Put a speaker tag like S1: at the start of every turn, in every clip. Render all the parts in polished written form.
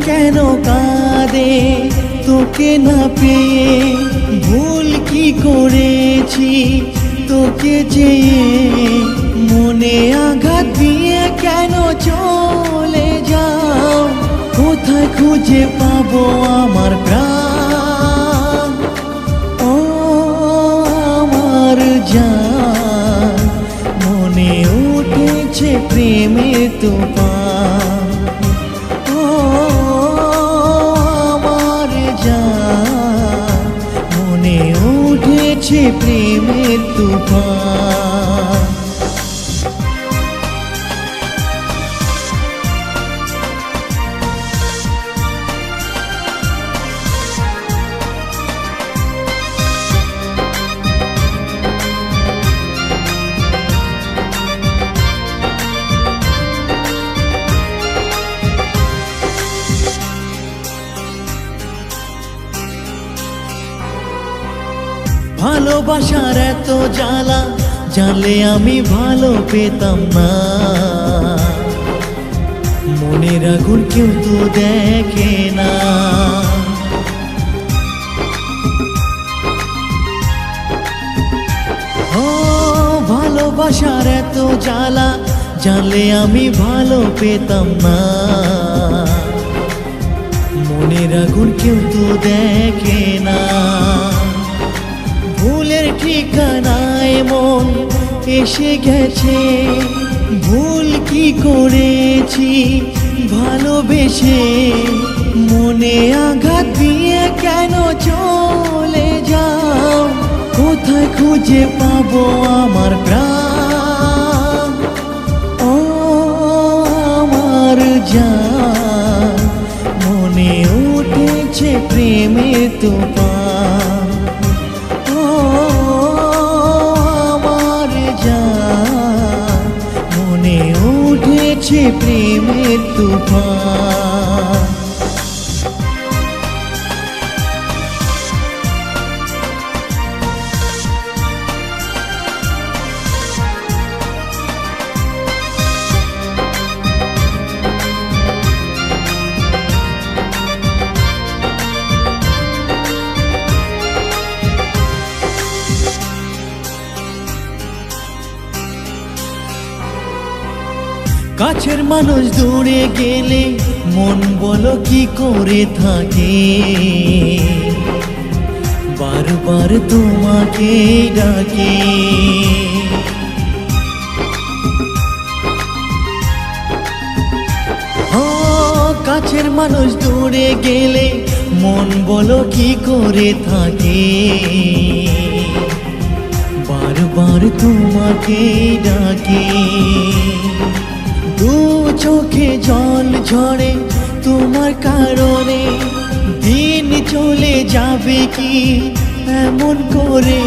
S1: কেন কাঁদে তোকে না পেয়ে, ভুল কি করেছি তোকে চেয়ে, মনে আঘাত দিয়ে কেন চলে যাও, কোথায় খুঁজে পাবো আমার প্রাণ। ও আমার জান, মনে উঠেছে প্রেমের তুফান। ও আমার জান, মনে উঠেছে প্রেমের তুফান। ভালোবাসার এত জ্বালা জানলে আমি ভালো পেতাম না, মনের আগুন কেউ তো দেখে না। ও ভালোবাসার এত জ্বালা জানলে আমি ভালো পেতাম না, মনের আগুন কেউ তো দেখে না। ভুলের ঠিকানায় মন এসে গেছে, ভুল কি করেছি ভালোবেসে, মনে আঘাত দিয়ে কেন চলে যাও, কোথায় খুঁজে পাবো আমার প্রাণ। ও আমার জান, মনে উঠেছে প্রেমের তুফান। মনে উঠেছে প্রেমের তুফান। কাছের মানুষ দূরে গেলে মন বলো কি করে থাকে, বারবার তোমাকে ডাকে। কাছের মানুষ দূরে গেলে মন বলো কি করে থাকে, বারবার তোমাকে ডাকে। দু চোখে জল ঝরে তোমার কারণে, দিন চলে যাবে কি এমন করে,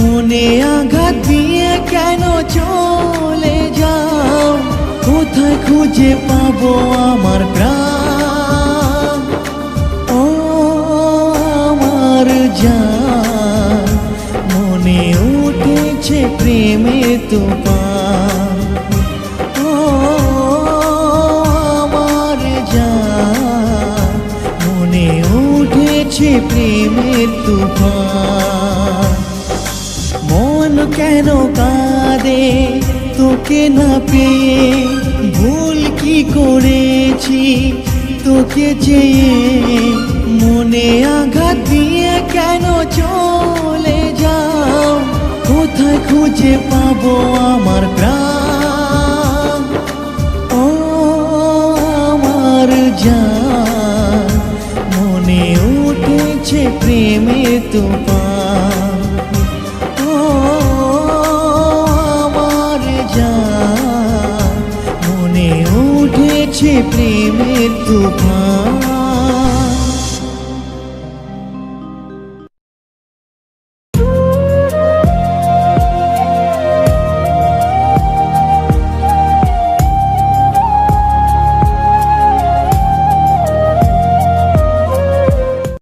S1: মনে আঘাত দিয়ে কেন চলে যাও, কোথায় খুঁজে পাবো আমার প্রাণ। ও আমার জান, মনে উঠেছে প্রেমের তুফান। মনে উঠেছে প্রেমের তুফান। মন কেন কাঁদে তোকে না পেয়ে, ভুল কি করেছি তোকে চেয়ে, মনে আঘাত দিয়ে কেন চলে যাও, কোথায় খুঁজে পাবো আমার প্রাণ। ও আমার জান, মনে উঠেছে প্রেমের তুফান। ও আমার জান, মনে উঠেছে প্রেমের তুফান।